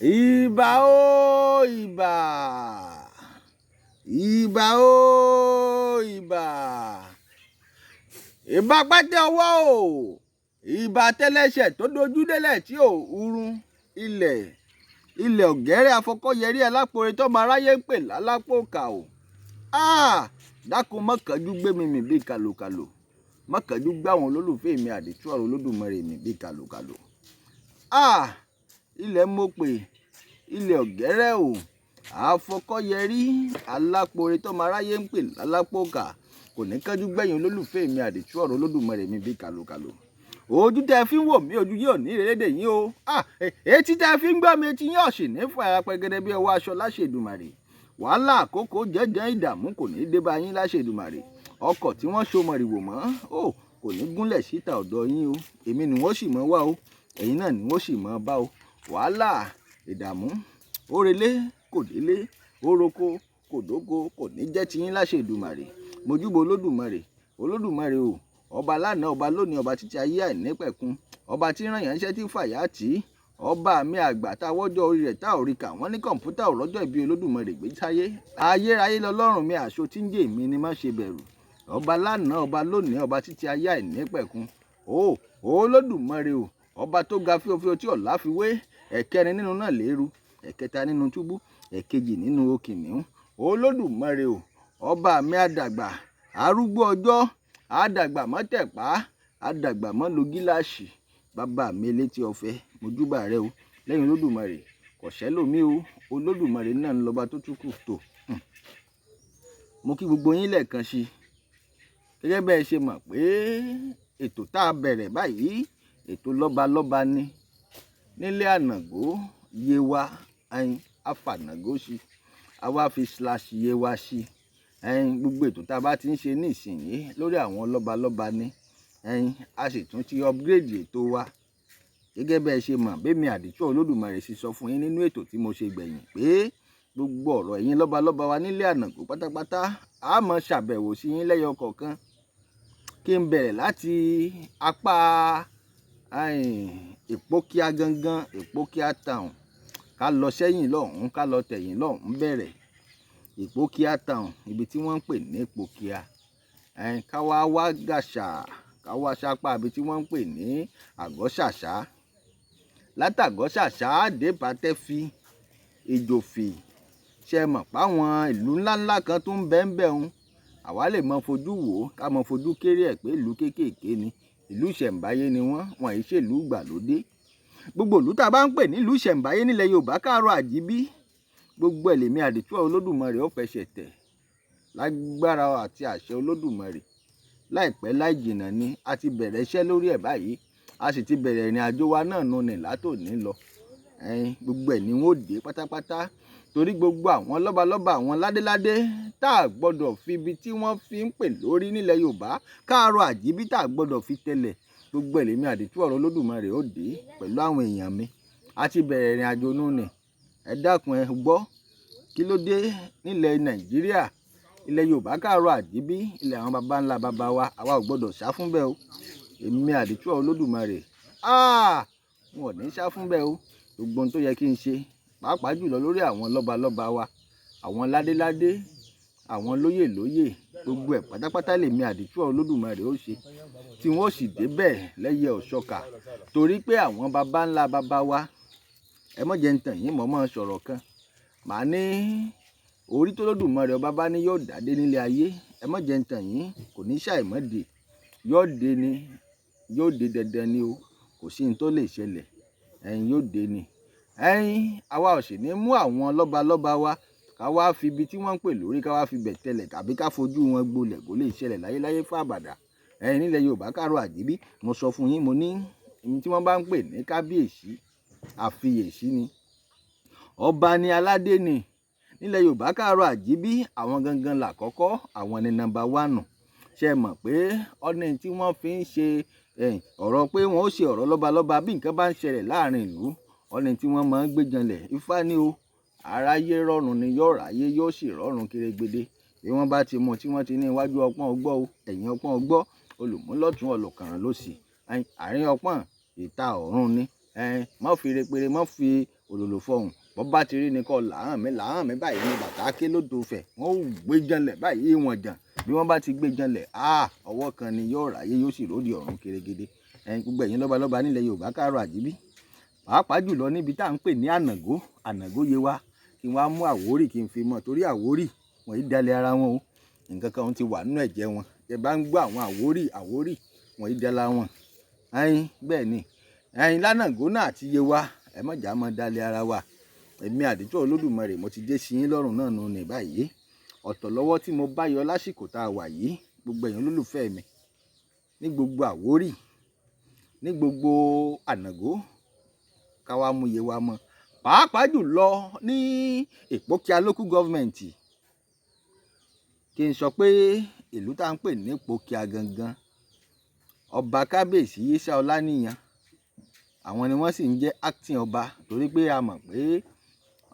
Ìbà o ìbà, ìbà o ìbà, ìbà pẹ́tẹ́ ọwọ́ o, ìbà tẹ́lẹsẹ̀ tó dojú délẹ̀ tí ò urun ilẹ̀ ọ̀gẹ́rẹ́ afọkọ́yẹrí alápòrè tọ́mọ aráyé ń pè lálápòkà o. Dákun mọ́kànjú gbé mi mì bíi kàlòkàlò, mọ́kànjú gbá àwọn olólùfẹ́ mi àdìtú ọ̀rọ̀ Olódùmarè mi bíi kàlòkàlò. Ilẹ̀ mo pè, ilẹ̀ ọ̀gẹ́rẹ́ o, àfọkọ́yẹrí alápòrè tọ́mọ aráyé ń pè lálápòkà kò ní kánjú gbẹ̀yìn olólùfẹ́ mi àdìtú ọ̀rọ̀ Olódùmarè mi bíi kàlòkàlò. Ojú tẹ́ fi ń wò mí ojú yóò ní ìrẹ́lẹ́dẹ̀ yín o. Etí tẹ́ fi ń gbọ́ mi etí yín ọ̀sìn ní fún ara pẹ́gẹ́dẹ́ bí ọwọ́ aṣọ láṣẹ Èdùmàrè. Wàhálà àkókò jẹ́jẹ́ ìdààmú kò ní dé bá yín láṣẹ Èdùmàrè. Ọkọ̀ tí wọ́n so mọ̀rìwò mọ́ kò ní gúnlẹ̀ síta ọ̀dọ̀ yín o. Èmi ni wọ́n sì mọ́ wá o, ẹ̀yin náà ni wọ́n sì mọ́ bá o. Wàhálà ìdààmú ó relé kò délé, ó roko kò dóko kò ní jẹ́ ti yín láṣẹ Èdùmàrè. Mojúbọ Olódùmarè o, ọba lánàá ọba lónìí ọba títí ayé àìnípẹ̀kun, ọba tí rán yàn iṣẹ́ tí fàyà tì í, ọba mi àgbà táwọ́jọ́ orí rẹ̀ tá ò rí kà wọ́n ní kọ̀ǹpútà ò rọ́jọ́ ìbí Olódùmarè gbé sáyé. Ayérayé lọ́lọ́run mi àṣọ tí ń jẹ́ èmi ni má ṣe bẹ̀rù. Ọba lánàá ọba lónìí ọba títí ayé àìnípẹ̀kun. Olódùmarè o, ọba tó ga fíofío tí ọ̀la fi wé, ẹ̀kẹrin nínú náà léru, ẹ̀kẹta nínú túbú, ẹ̀kejì nínú okìnìún. Olódùmarè o, ọba mi àdàgbà arúgbó ọjọ́, àdàgbà mọ́ tẹ̀pá, àdàgbà mọ́ lo gíláàsì, bàbá mi létí ọ̀fẹ́ mojúbà rẹ o. Lẹ́yìn Olódùmarè kò sẹ́lòmí o, Olódùmarè náà ń lọ́ba tó tún kù tó. Mo kí gbogbo yín lẹ́ẹ̀kan sí i. Gẹ́gẹ́ bẹ́ẹ̀ ṣe mọ̀ pé ètò tá a bẹ̀rẹ̀ báyìí ètò lọ́balọ́ba ni nílé ànàgó Yewa afànàgó sí, àwa fi / Yewa sí. Gbogbo ètò tá a bá ti ń ṣe ní ìsinyìí lórí àwọn lọ́balọ́ba ni, a sì tún ti upgrade ètò wa. Gẹ́gẹ́ bẹ́ẹ̀ ṣe mọ̀ bẹ́mi àdìtú Olódùmarè sì sọ fún yín nínú ètò tí mo ṣe gbẹ̀yìn pé gbogbo ọ̀rọ̀ ẹ̀yin lọ́balọ́ba wa nílé ànàgó pátápátá a máa ṣàbẹ̀wò sí yín lẹ́yọ kọ̀ọ̀kan. Kí n bẹ̀rẹ̀ láti apá Ìpókíà gangan, Ìpókíà town, ká lọ sẹ́yìn lọ́hùn-ún ká lọ tẹ̀yìn lọ́hùn-ún bẹ̀rẹ̀. Ìpókíà town ibi tí wọ́n ń pè ní Ìpókíà, ká wá gàṣà ká wá sápá ibi tí wọ́n ń pè ní Àgọ́ṣàṣá. Látàgọ́ṣàṣá dé Pàtẹ́fì, Ìjòfì, ṣe mọ̀ páwọn ìlú ńláńlá kan tó ń bẹ́ẹ̀ ń àwa lè mọ fojú wò ó ká mọ fojú kéré ẹ̀ pé ìlú kéékèèké ni, ìlú ìṣẹ̀ǹbáyé ni wọ́n yìí ṣèlú ìgbàlódé. Gbogbo ìlú tá a bá ń pè nílùú ìṣẹ̀ǹbáyé nílẹ̀ Yorùbá káàárọ̀ àjíbí, gbogbo ẹ̀lẹ́mí àdìtú Olódùmarè ó fẹsẹ̀ tẹ̀ lágbára àti àṣẹ Olódùmarè. Láìpẹ́ láì jìnnà ni a ti bẹ̀rẹ̀ iṣẹ́ lórí ẹ̀ báyìí, a sì ti bẹ̀rẹ̀ ìrìn àjò wa náà nù ní látòní lọ. Gbogbo ẹ̀ ni wọ́n ó dé pátápátá, torí gbogbo àwọn lọ́balọ́ba àwọn ládéládé tá a gbọ́dọ̀ fi ibi tí wọ́n fi ń pè lórí nílẹ̀ Yorùbá káàárọ̀ àjíbí tá a gbọ́dọ̀ fi tẹ̀lẹ̀, gbogbo ẹ̀lẹ́mí àdìtú ọ̀rọ̀ Olódùmarè ó dé pẹ̀lú àwọn èèyàn mi. A ti bẹ̀rẹ̀ ìrìn àjò nù ní. Ẹ dákun ẹ gbọ́, kí ló dé nílẹ̀ Nàìjíríà, ilẹ̀ Yorùbá káàárọ̀ àjíbí, ilẹ̀ àwọn baba ńlá baba wa, àwa ò gbọ́dọ̀ sá fún bẹ́ẹ̀ o. Èmi àdìtú Olódùmarè wọn ò ní sá fún bẹ́ẹ̀ o. Gbogbo ohun tó yẹ kí n ṣe pàápàá jùlọ lórí àwọn lọ́balọ́ba wa, àwọn ládéládé, àwọn lóyè, gbogbo ẹ̀ pátápátá lèmi àdìtú Olódùmarè ó ṣe, tí wọ́n ó sì débẹ̀ lẹ́yẹ òṣọ́kà. Torí pé àwọn baba ńlá baba wa, ẹ mọ̀ jẹ́ ń tàn yín mọ́ sọ̀rọ̀ kan, màá ní orí tó Olódùmarè ọba bá ní yóò dádé nílé ayé, ẹ mọ̀ jẹ́ ń tàn yín kò ní ṣàìmọ́dé, yóò dé ni, yóò dé dandan ni o, kò sí ní tó lè ṣẹlẹ̀, yóò dé ni. Àwa ò sì ní mú àwọn lọ́balọ́ba wa ká wá fi ibi tí wọ́n ń pè lórí ká wá fi bẹ̀ tẹ̀lẹ̀ tàbí ká fojú wọn gbolẹ̀ kó lè ṣẹlẹ̀ láyéláyé fàbàdà. Nílẹ̀ Yorùbá káàárọ̀ àjíbí, mo sọ fún yín, mo ní ibi tí wọ́n bá ń pè ní kábíyèsí, àfiyèsí ni, ọba ni, aládé ni. Nílẹ̀ Yorùbá káàárọ̀ àjíbí àwọn gangan làkọ́kọ́, àwọn ni number 1. Ṣe mọ̀ pé ọ̀nà tí wọ́n fi ń ṣe ọ̀rọ̀ pé wọ́n ó ṣe ọ̀rọ̀ lọ́balọ́ba bí nǹkan bá ń ṣẹlẹ̀ láàrin ìlú, ọ̀nà tí wọ́n máa ń gbé janlẹ̀ Ifá ni o. Aráyé rọrùn ni yóò ráyé yóò sì rọrùn kérégbédé. Bí wọ́n bá ti mọ tí wọ́n ti ní iwájú ọpọ́n ọgbọ́ o, ẹ̀yìn ọpọ́n ọgbọ́, olùmúlọ́tún ọlọ́kànràn ló sì, àárín ọpọ́n ìta ọ̀run ni. Má fi repere má fi òlòlò fọhùn bọ́ bá ti rí ni kọ́ làhàn mi báyìí ní bàtà ké lódò fẹ̀ wọ́n ò gbé janlẹ̀ báyìí wọ́n jàn bí wọ́n bá ti gbé janlẹ̀ ọwọ́ kan ni yóò ráyé yóò sì róde ọ̀run kérégédé. Gbogbo ẹ̀yin lọ́balọ́ba nílẹ̀ Yorùbá káàárọ̀ àjíbí pàápàá jùlọ níbi tá à ń pè ní ànàgó Yewa kí wọ́n á mú Àwórì kí n fi mọ̀ torí Àwórì wọ́n yìí dalẹ̀ ara wọn o nǹkan kan ti wà nínú ẹ̀jẹ̀ wọn ẹ bá ń gbọ́ àwọn Àwórì wọ́n yìí dalẹ̀ wọn bẹ́ẹ̀ ni lánàgó náà àti Yewa ẹ mọ̀jà mọ́ dalẹ̀ ara wa èmi Àdìtú Olódùmarè mo ti dé sí yín lọ́rùn náà nù ní báyìí ọ̀tọ̀ lọ́wọ́ tí mo bá yọ lásìkò tá a wà yìí gbogbo èèyàn olólùfẹ́ mi ní gbogbo Àwórì ní gbogbo ànàgó káwa mú Yewa mọ́ pàápàá jùlọ ní Ìpókíà local government kí n sọ pé ìlú tá à ń pè ní Ìpókíà gangan ọba kábíyèsí Yísà Ọláníyan àwọn ni wọ́n sì ń jẹ́ acting ọba torí pé a mọ̀ pé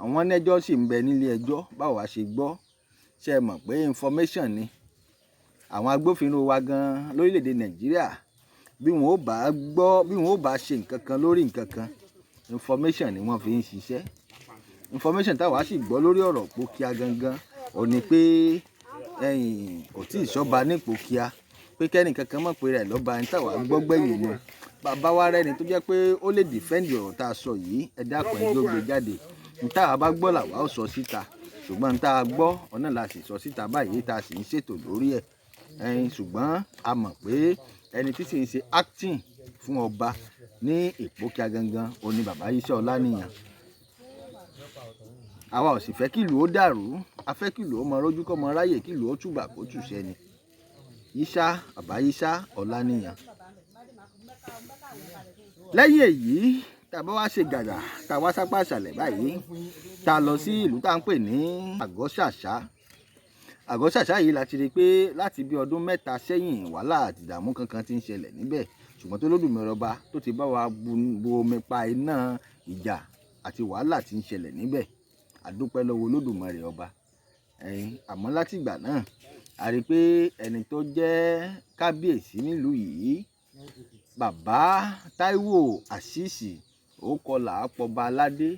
àwọn ẹjọ́ sì ń bẹ nílé ẹjọ́ báwo wá ṣe gbọ́ ṣe mọ̀ pé information ni àwọn agbófinró wa gan lórílẹ̀‐èdè Nàìjíríà bí wọn ò bá ṣe nǹkan kan lórí nǹkan kan information ni wọ́n fi ń ṣiṣẹ́ information táwa sì gbọ́ lórí ọ̀rọ̀ Ìpókíà gangan ò ní pé kò tí ì sọ́ba ní Ìpókíà pé kẹ́nìkan kan mọ̀ pé rẹ̀ lọ́ba ní táwa gbọ́ gbẹ̀yìn ni bàbá wa rẹ́ni tó jẹ́ pé ó lè defend ọ̀rọ̀ tá a sọ yìí ẹ dákun ẹ ló gbé jáde ní táwa bá gbọ́ làwa ó sọ síta ṣùgbọ́n ní táwa gbọ́ ọ̀nà la sì sọ síta báyìí tá a sì ń ṣètò lórí ẹ̀ ṣùgbọ́n a mọ̀ pé ẹni tí sì ń ṣe acting fún ọba ní Ìpókíà gangan òní bàbá Yísà Ọláníyan àwa ò sì fẹ́ kí ìlú ó dàrú a fẹ́ kí ìlú ó mọ rójú kọ́ mọ ráyè kí ìlú ó túbà kó túṣẹ́ ni bàbá Yísà Ọláníyan. Lẹ́yìn èyí tá a bá wá ṣe gàgà tá a wá sápá àṣàlẹ̀ báyìí tá a lọ sí ìlú tá à ń pè ní Àgọ́ Ṣàṣà yìí la ti rí i pé láti bí ọdún mẹ́ta sẹ́yìn wàhálà àti ìdààmú kankan ti ń ṣẹlẹ̀ níbẹ̀ ṣùgbọ́n tó Olódùmarè ọba tó ti bá wa bu omi pa iná ìjà àti wàhálà ti ń ṣẹlẹ̀ níbẹ̀ àdúpẹ́ lọ́wọ́ Olódùmarè ọba àmọ́ láti ìgbà náà a rí i pé ẹni tó jẹ́ kábíyèsí nílùú yìí bàbá Táíwò Àṣìṣì ó kọlà àpọ̀ba aládé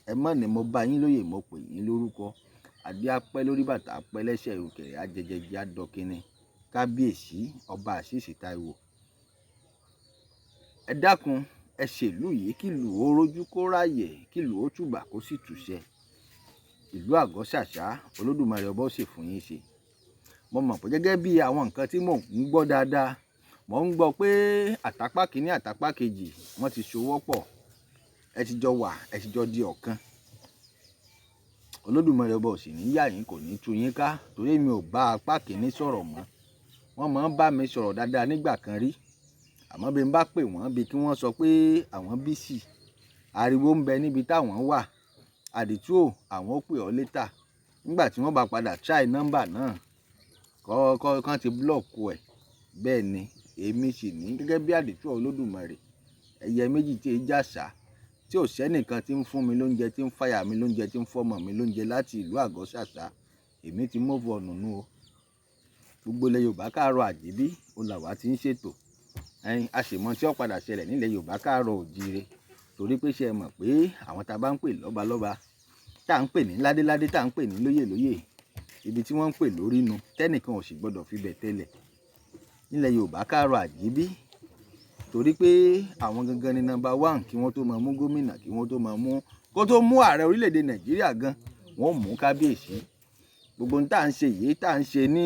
ẹ mọ̀ ní mo bá yín lóyè mo pè yín lórúkọ àdé apẹ́ lórí bàtà apẹ́ lẹ́sẹ̀ òkèrè ajẹjẹjẹ adọ́kínní kábíyèsí ọba Àṣìṣì Táíwò ẹ dákun ẹ ṣèlú yìí kí ìlú ó rójú kó ráyè kí ìlú ó túbà kó sì túṣẹ́ ìlú Àgọ́ Ṣàṣà Olódùmarè ọba ó sì fún yín ṣe mo mọ̀ pé gẹ́gẹ́ bí àwọn nǹkan tí mò ń gbọ́ dáadáa mò ń gbọ́ pé àtàpá kìíní àtàpá kejì wọ́n ti ṣòwò pọ̀ ẹ ti jọ wà ẹ ti jọ di ọ̀kan Olódùmarè ọba ò sì ní yà yín kò ní tú yín ká torí mi ò bá apá kìíní sọ̀rọ̀ mọ́ wọ́n máa ń bá mi sọ̀rọ̀ dáadáa nígbà kan rí àmọ́ bí n bá pè wọ́n bí kí wọ́n sọ pé àwọn bísí ariwo ń bẹ níbi táwọn wà Àdìtú àwọn ó pè ọ́ létà nígbà tí wọ́n bá padà try nọ́mbà náà kọ́ ti blọ́ọ̀kù ẹ̀ bẹ́ẹ̀ ni èmi sì ní gẹ́gẹ́ bí Àdìtú Olódùmarè ẹyẹ méjì tí ì jàṣà tí ò sẹ́nìkan tí ń fún mi lóúnjẹ tí ń fàyà mi lóúnjẹ tí ń fọmọ mi lóúnjẹ láti ìlú Àgọ́ Ṣàṣà èmi ti move on nù o gbogbo ilẹ̀ Yorùbá káàárọ̀ àjíbí ó làwá ti ń ṣètò àṣemọ tí ó padà ṣẹlẹ̀ nílẹ̀ Yorùbá káàárọ̀ òjíire torí pé ṣe mọ̀ pé àwọn tá a bá ń pè lọ́balọ́ba tá à ń pè ní ládéládé tá à ń pè ní lóyèlóyè ibi tí wọ́n ń pè lórí nu tẹ́nìkan ò sì gbọ́dọ̀ fi bẹ̀ tẹ́lẹ̀ nílẹ̀ Yorùbá káàárọ̀ àjíbí torí pé àwọn gangan ni number 1 kí wọ́n tó máa mú gómìnà kí wọ́n tó máa mú kó tó mú ààrẹ orílẹ̀-èdè Nàìjíríà gan wọ́n mú kábíyèsí gbogbo ní tá à ń ṣe yìí tá à ń ṣe ní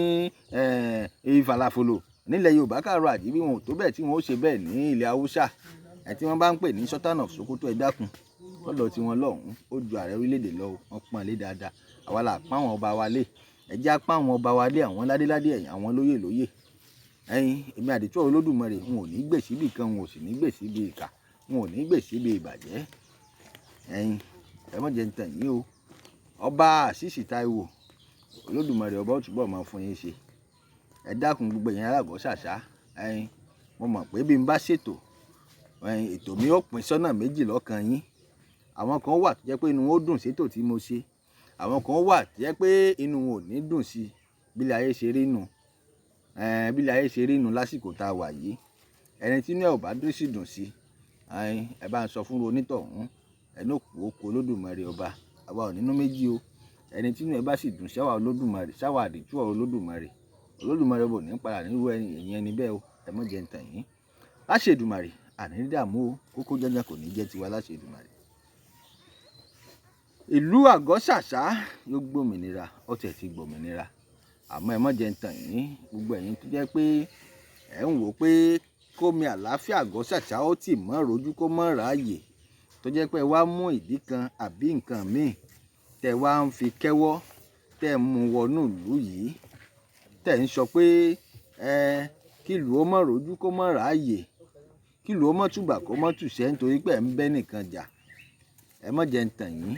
ìfàlàfòlò nílẹ̀ Yorùbá káàárọ̀ àjíbí wọn ò tó bẹ́ẹ̀ tí wọ́n ó ṣe bẹ́ẹ̀ ní ilẹ̀ Haúsá tí wọ́n bá ń pè ní Sultan of Sokoto ẹ dákun lọ́dọ̀ tí wọ́n lọ́hùn ó ju ààrẹ orílẹ̀-èdè lọ wọ́n pọ́n lé dáadáa àwa là pọ́n àwọn ọba wa lé ẹ jẹ́ apá àwọn ọba wa lé àwọn ládéládé ẹ̀yìn àwọn lóyèlóyè èmi Àdìtú Olódùmarè n ò ní gbè síbì kan n ò sì ní gbè síbi ìkà n ò ní gbè síbi ìbàjẹ́ ẹ mọ̀ jẹ́ ń tàn yín o ọba Àṣìṣì Táíwò Olódùmarè ọba ó túbọ̀ máa fún yín ṣe ẹ dákun gbogbo ẹ̀yin ará Àgọ́ Ṣàṣà mo mọ̀ pé bí n bá ṣètò ètò mi ó pín sọ́nà méjì lọ́kàn yín àwọn kan wà tó jẹ́ pé inú wọn ó dùn sétò tí mo ṣe àwọn kan wà tó jẹ́ pé inú wọn ò ní dùn sí bílẹ̀ ayé ṣe rí nù bílẹ̀ ayé ṣe rí nù lásìkò tá a wà yìí ẹni tí inú ẹ̀ ò bá dùn sí ẹ bá ń sọ fún onítọ̀hún ẹnu òkú oko Olódùmarè ọba. Àwa ò nínú méjì o, ẹni tí inú ẹ bá sì dùn sáwà Olódùmarè, sáwà àdìtú Olódùmarè, Olódùmarè bò ní padà nírú ẹ̀yìn ẹni bẹ́ẹ̀ o. Ẹ mọ́ jẹ́ ń tàn yín. Láṣẹ Èdùmàrè àní dààmú o, kókó jẹ́jẹ́ kò ní jẹ́ tiwa láṣẹ Èdùmàrè. Ìlú Àgọ́ Ṣàṣá yóò gbòmìnira, ó tiẹ̀ ti gbòmìnira. Àmọ́ ẹ mọ́ jẹ́ ń tàn yín, gbogbo ẹ̀yin tó jẹ́ pé ẹ̀ ń wò pé kómi àlàáfíà Àgọ́ Ṣàṣá ó tì mọ́ rojú kó mọ́ ráàyè, tó jẹ́ pé wá mú ìdí kan àbí nǹkan míì tẹ́ wá ń fi kẹ́wọ́, tẹ́ mú wọnú ìlú yìí, tẹ́ ń sọ pé kí ìlú ó mọ́ rojú kó mọ́ ráàyè, kí ìlú ó mọ́ tùbà kó mọ́ tùṣẹ́ nítorí pé ẹ̀ ń bẹ́ nìkan jà. Ẹ mọ́ jẹ́ ń tàn yín,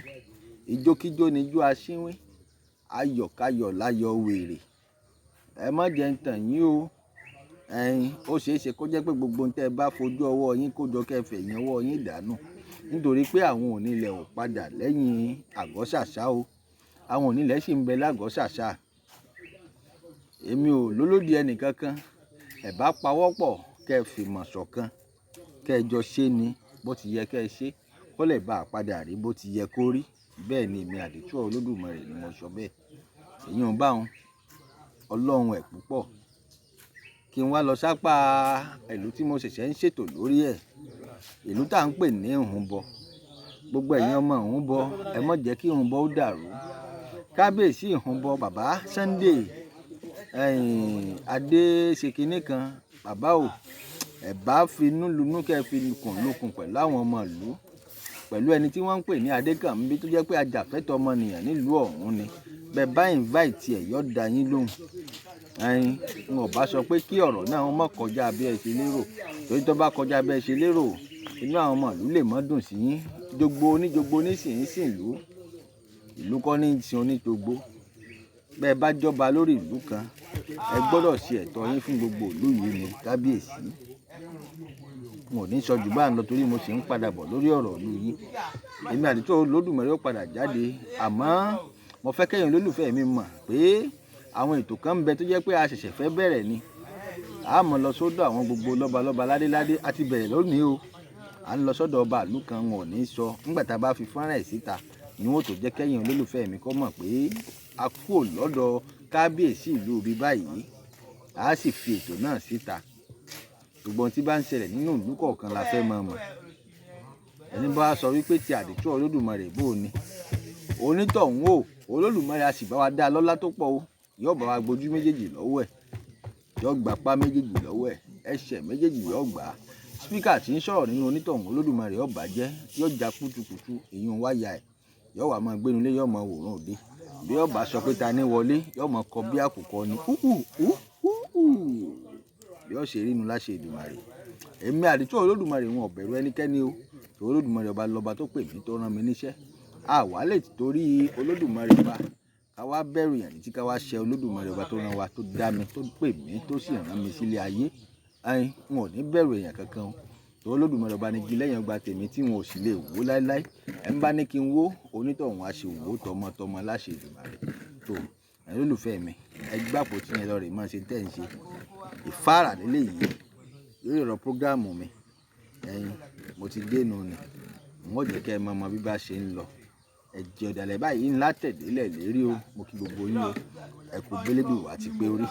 ijókíjó ni ijó aṣínwín, ayọ̀káyọ̀ láyọ̀ wèrè. Ẹ mọ́ jẹ́ ń tàn yín o. Ó ṣeé ṣe kó jẹ́ pé gbogbo ohun tẹ́ ẹ bá fojú ọwọ́ yín kó jọ kẹfẹ̀ yín ọwọ́ yín dànù, nítorí pé àwọn onílẹ̀ ò padà lẹ́yìn Àgọ́ Ṣàṣá o. Àwọn onílẹ̀ sì ń bẹ lágọ̀ọ́ Ṣàṣá. Èmi ò lólódì ẹnì kankan. Ẹ bá pawọ́pọ̀ kẹ́ fìmọ̀ ṣọ̀kan, kẹ́ jọ ṣe ni bó ti yẹ kẹ́ ṣe, kó lè bá padà rí bó ti yẹ kó rí. Bẹ́ẹ̀ ni èmi àdìtú Olódùmarè ni mo sọ bẹ́ẹ̀. Èyí ò bá wọn Ọlọ́run ẹ̀ púpọ̀. Kí n wá lọ sápá ìlú tí mo ṣẹ̀ṣẹ̀ ń ṣètò lórí ẹ̀, ìlú tá à ń pè ní Ìhúnbọ. Gbogbo ẹ̀yin ọmọ Ìhúnbọ, ẹ mọ́ jẹ́ kí Ìhúnbọ ó dàrú. Kábíyèsí Ìhúnbọ bàbá Sunday Adéṣekínní kan, bàbá o, ẹ bá finú lunú kẹ́ fi lukùn lukùn pẹ̀lú àwọn ọmọ ìlú, pẹ̀lú ẹni tí wọ́n ń pè ní Adékànbí tó jẹ́ pé ajàfẹ́tọ̀ọ́ ọmọnìyàn nílùú ọ̀hún ni. Bẹ́ẹ̀ bá invite ẹ̀ yọ́ da yín lóhùn. N ò bá sọ pé kí ọ̀rọ̀ náà mọ́ kọjá bí ẹ ṣe lérò, torí tó bá kọjá bí ẹ ṣe lérò, inú àwọn ọmọ ìlú lè mọ́ dùn sí yín. Jogbo onísìn ìlú, ìlú kọ́ ní sin oníjogbo. Bẹ́ẹ̀ bá jọba lórí ìlú kan, ẹ gbọ́dọ̀ ṣe ẹ̀tọ́ yín fún gbogbo ìlú yìí ni. Kábíyèsí, n ò ní sọ jù bá ń lọ torí mo sì ń padà bọ̀ lórí ọ̀rọ̀ ìlú yìí. Èmi àdìtú Olódùmarè ó padà jáde, àmọ́ mo fẹ́ kẹ́yin olólùfẹ́ mi mọ̀ pé àwọn ètò kan ń bẹ tó jẹ́ pé a ṣẹ̀ṣẹ̀ fẹ́ bẹ̀rẹ̀ ni. A mọ̀ lọ sọ́dọ̀ àwọn gbogbo lọ́balọ́ba ládéládé, a ti bẹ̀rẹ̀ lónìí o. À ń lọ sọ́dọ̀ ọba ìlú kan, wọn ò ní sọ. Nígbà tá a bá fi fọ́nrán ẹ̀ síta ni wọ́n tó jẹ́ kẹ́yin olólùfẹ́ mi kó mọ̀ pé a kúrò lọ́dọ̀ kábíyèsí ìlú bí báyìí. A sì fi ètò náà síta. Gbogbo ohun tí bá ń ṣẹlẹ̀ nínú ìlú kọ̀ọ̀kan la fẹ́ mọ̀. Ẹni bá sọ wípé ti àdìtú Olódùmarè bó ni, onítọ̀hún o, Olódùmarè a sì bá wa dá lọ́lá tó pọ̀ o. Yóò bá wa gbójú méjèèjì lọ́wọ́ ẹ̀, yóò gba apá méjèèjì lọ́wọ́ ẹ̀, ẹsẹ̀ méjèèjì yóò gbà á. Spíkà tí ń sọ̀rọ̀ nínú onítọ̀hún Olódùmarè yóò bàjẹ́, yóò já kútukùtu, ìyún wáyà ẹ̀, yóò wá máa gbénulé, yóò máa wòran òde. Bí yóò bá sọ pé ta ní wọlé, yóò máa kọ bí àkùkọ ni. Bí ó ṣe rí inú láṣẹ Èdùmàrè. Èmi àdìtú Olódùmarè wọn ò bẹ̀rù ẹnikẹ́ni o. Olódùmarè ọba lọba tó pè mí tó rán mi níṣẹ́. Àwa lè torí Olódùmarè ọba ká wá bẹ̀rù yàn tí ká wá ṣe Olódùmarè ọba tó rán wa, tó dá mi, tó pè mí, tó sì rán mi sílé ayé. N ò ní bẹ̀rù èèyàn kankan o. Olódùmarè ọba ni igi lẹ́yìn ọgbà tèmi tí wọn ò sì lè wó láéláé. Ẹ ń bá ní kí n wó, onítọ̀hún á ṣe wó tọmọtọmọ láṣẹ Èdùmàrè. Tó ẹ̀yin olólùfẹ́ mi, ẹ gbàpò tí yẹn lọ rè máa ṣe tẹ́ ń ṣe. Ìfáàrà nílé yìí lórí ọ̀rọ̀ prógráàmù mi. Mo ti dénú ni. N ó jẹ́ kẹ́ ẹ mọ bí bá ṣe ń lọ. Ẹ̀jẹ̀ ọ̀dàlẹ̀ báyìí ńlá tẹ̀délẹ̀ lérí o. Mo kí gbogbo yín o. Ẹ kú gbélédùn wá ti pé orí.